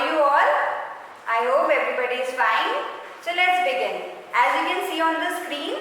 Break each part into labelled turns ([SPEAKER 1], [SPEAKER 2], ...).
[SPEAKER 1] are you all? I hope everybody is fine. So let's begin. As you can see on the screen,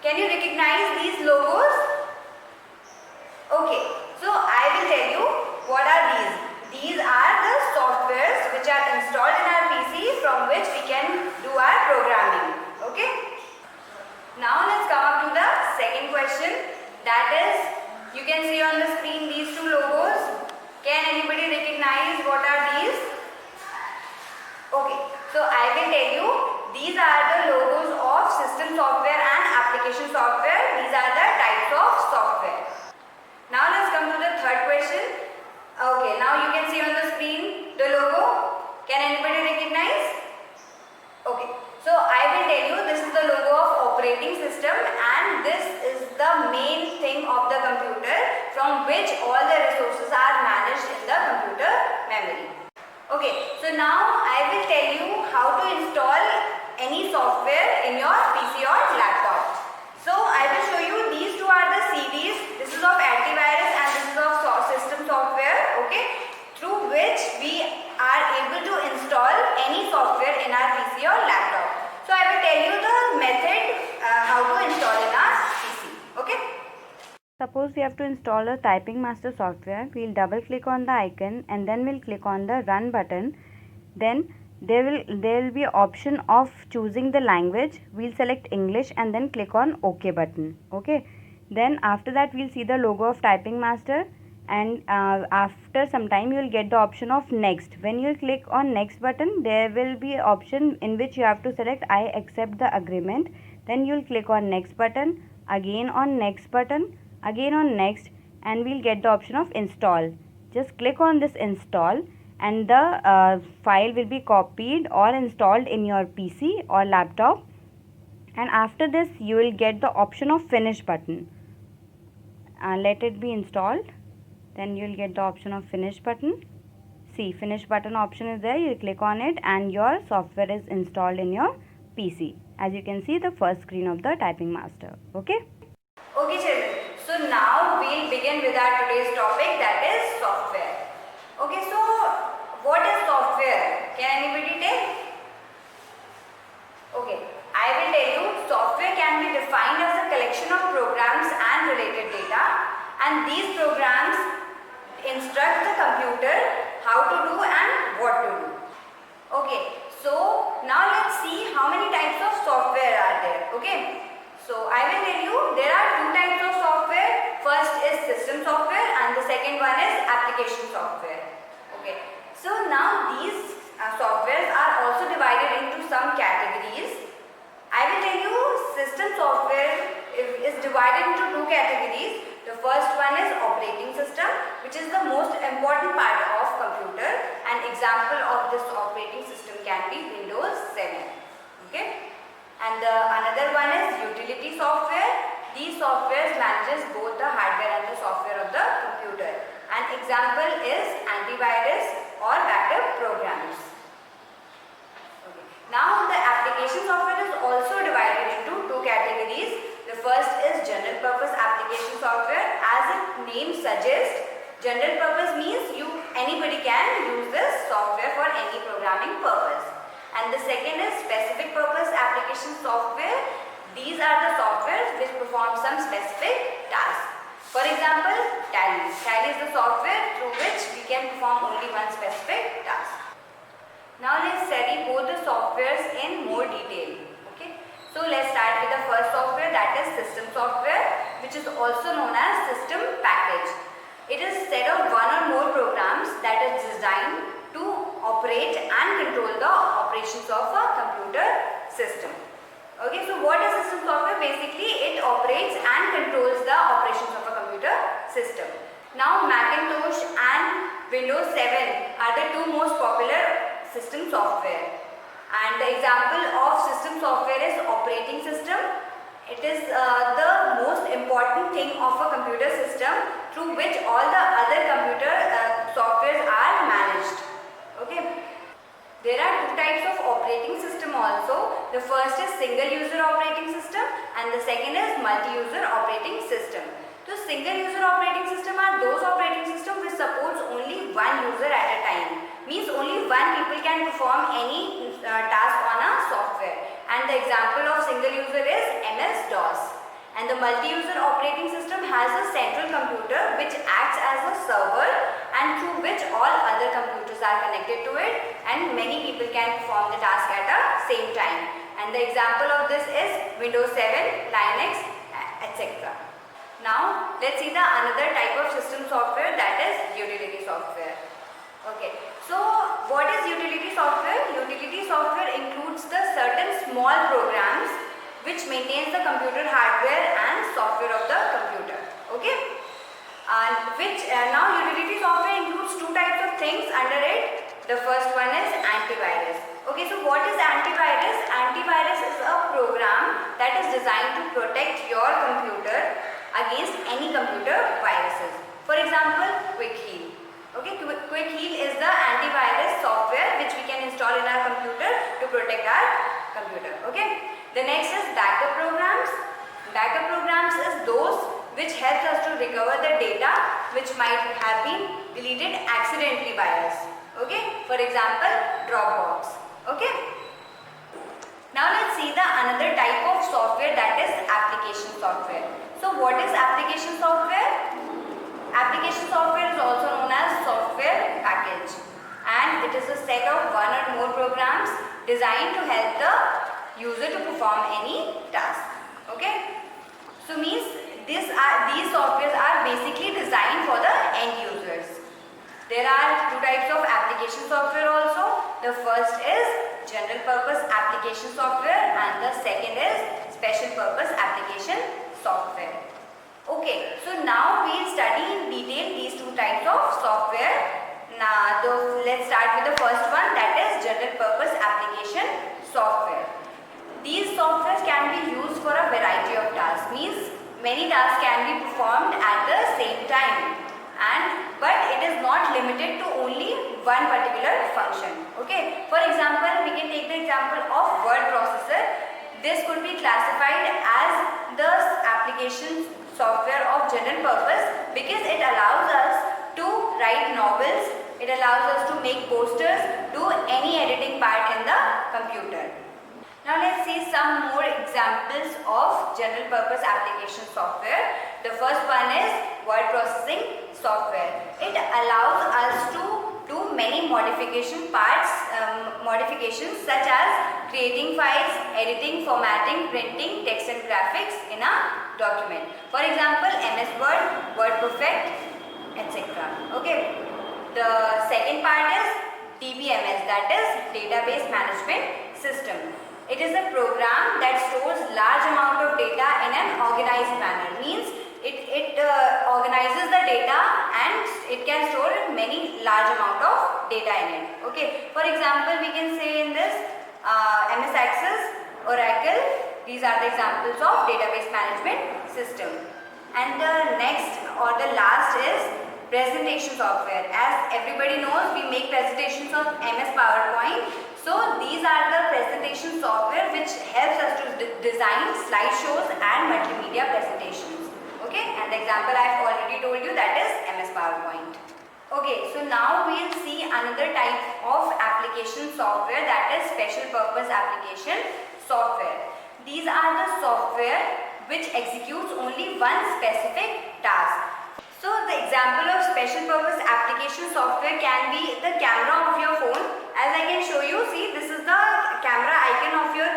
[SPEAKER 1] can you recognize these logos? Okay, so I will tell you what are these. These are the softwares which are installed in our PC from which we can do our programming. Okay. Now let's come up to the second question. That is, you can see on the screen these two logos. Can anybody recognize what are these? Okay, so I will tell you, these are the logos of system software and application software. These are the types of software. Now let's come to the third question. Okay, now you can see on the screen the logo. Can anybody recognize? Okay, so I will tell you, this is the logo of operating system and this is the main thing of the computer from which all the resources are managed in the computer memory. Okay, so now I will tell you how to install any software in your PC or laptop. So I will show you, these two are the CDs. This is of antivirus and this is of system software, okay, through which we are able to install any software in our PC or laptop. So I will tell you the method how to install in our PC, okay.
[SPEAKER 2] Suppose we have to install a Typing Master software. We'll double click on the icon and then we'll click on the run button. Then there will be option of choosing the language. We'll select English and then click on OK button. Okay. Then after that we'll see the logo of Typing Master, and after some time you will get the option of next. When you click on next button, there will be option in which you have to select I accept the agreement. Then you will click on next button, again on next button, again on next, and we'll get the option of install. Just click on this install and the file will be copied or installed in your PC or laptop, and after this you will get the option of finish button. Let it be installed, then you will get the option of finish button. See, finish button option is there. You click on it and your software is installed in your PC. As you can see, the first screen of the Typing Master. Okay.
[SPEAKER 1] Okay children, so now we'll begin with our today's topic, that is software. Okay, so what is software? Can anybody tell? Okay, I will tell you, software can be defined as a collection of programs and related data, and these programs instruct the computer how to do and what to do. Okay, so now let's see how many types of software are there. Okay. So I will tell you, there are two types of software. First is system software and the second one is application software. Okay. So now these softwares are also divided into some categories. I will tell you, system software is divided into two categories. The first one is operating system, which is the most important part of computer. An example of this operating system can be Windows 7. Okay. And another one is utility software. These softwares manages both the hardware and the software of the computer. An example is antivirus or backup programs. Okay. Now the application software is also divided into two categories. The first is general purpose application software. As its name suggests, general purpose means anybody can use this software for any programming purpose. And the second is specific purpose application software. These are the softwares which perform some specific tasks. For example, Tally. Tally is the software through which we can perform only one specific task. Now let's study both the softwares in more detail. Okay. So let's start with the first software, that is system software, which is also known as system package. It is a set of one or more programs that is designed to operate and control the operations of a computer system. Okay, so what is system software? Basically, it operates and controls the operations of a computer system. Now, Macintosh and Windows 7 are the two most popular system software. And the example of system software is operating system. It is the most important thing of a computer system through which all the other computer softwares are managed. Okay. There are two types of operating system also. The first is single user operating system and the second is multi-user operating system. So single user operating system are those operating systems which supports only one user at a time. means only one people can perform any task on a software, and the example of single user is MS-DOS. And the multi-user operating system has a central computer which acts as a server and through which all other computers are connected to it, and many people can perform the task at the same time. And the example of this is Windows 7, Linux, etc. Now let's see the another type of system software, that is utility software. Okay, so what is utility software? Utility software includes the certain small programs which maintains the computer hardware and software of the computer. Okay, and now utility software includes two types of things under it. The first one is antivirus. Okay, so what is antivirus? Antivirus is a program that is designed to protect your computer against any computer viruses. For example, Quick Heal. Okay, Quick Heal is the antivirus software which we can install in our computer to protect our computer. Okay. The next is backup programs. Backup programs is those which helps us to recover the data which might have been deleted accidentally by us. Okay. For example, Dropbox. Okay. Now let's see the another type of software, that is application software. So what is application software? Application software is also known as software package, and it is a set of one or more programs designed to help the user to perform any task. Okay, so means these softwares are basically designed for the end users. There are two types of application software also. The first is general purpose application software and the second is special purpose application software. Okay, so now we will study in detail these two types of software. Now let's start with the first one, that is general purpose application software. These softwares can be used for a variety of tasks, means many tasks can be performed at the same time, but it is not limited to only one particular function. Okay, for example, we can take the example of word processor. This could be classified as the application software of general purpose because it allows us to write novels, it allows us to make posters, do any editing part in the computer. Now let's see some more examples of general purpose application software. The first one is word processing software. It allows us to do many modifications such as creating files, editing, formatting, printing, text and graphics in a document. For example, MS Word, WordPerfect, etc. Okay. The second part is DBMS, that is Database Management System. It is a program that stores large amount of data in an organized manner. Means it organizes the data and it can store many large amount of data in it. Okay. For example, we can say in this MS Access, Oracle. These are the examples of database management system. And the next or the last is presentation software. As everybody knows, we make presentations on MS PowerPoint. So these are the presentation software which helps us to design slideshows and multimedia presentations. Okay, and the example I have already told you, that is MS PowerPoint. Okay, so now we will see another type of application software, that is special purpose application software. These are the software which executes only one specific task. So the example of special purpose application software can be the camera of your phone. As I can show you, see, this is the camera icon of your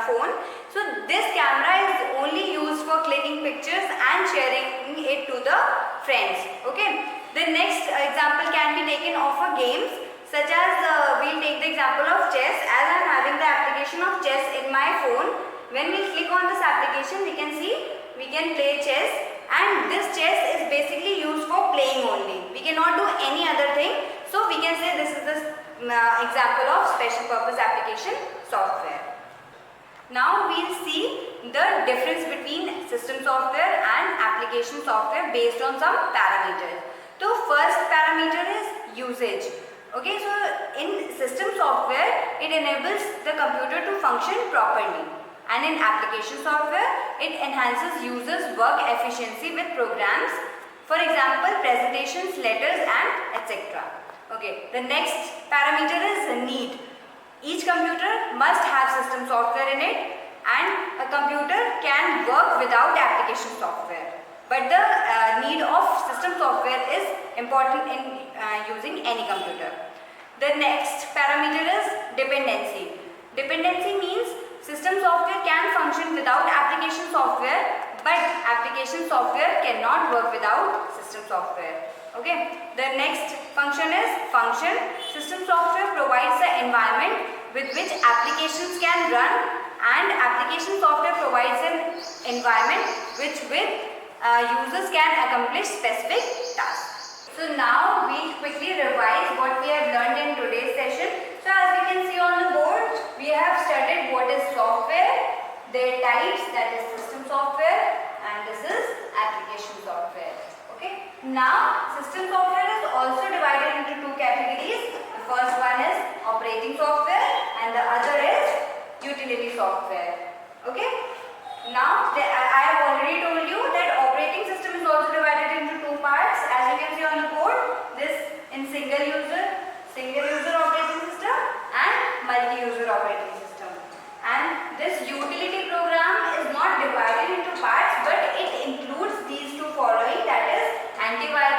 [SPEAKER 1] phone. So this camera is only used for clicking pictures and sharing it to the friends. Okay. The next example can be taken of a games, such as we'll take the example of chess. As I am having the application of chess in my phone, when we click on this application, we can see we can play chess, and this chess is basically used for playing only. We cannot do any other thing. So we can say this is the example of special purpose application software. Now we'll see the difference between system software and application software based on some parameters. So first parameter is usage. Okay, so in system software, it enables the computer to function properly, and in application software, it enhances users' work efficiency with programs, for example, presentations, letters and etc. Okay, the next parameter is need. Each computer must have system software in it, and a computer can work without application software. But the need of system software is important in using any computer. The next parameter is dependency. Dependency means system software can function without application software, but application software cannot work without system software. Okay. The next function is function. System software provides the environment with which applications can run, and application software provides an environment which with users can accomplish specific tasks. So now we'll quickly revise what we have learned in today's session. So as we can see on the board, we have studied what is software, their types, that is system software, and this is application software. Okay. Now system software is also divided into two categories. The first one is operating software and the other is utility software. Okay. Now I have already told you that operating system is also divided into two parts, as you can see on the board. This in single user operating system and multi-user operating system. And this utility program is not divided into parts, but it includes these two following, that is antivirus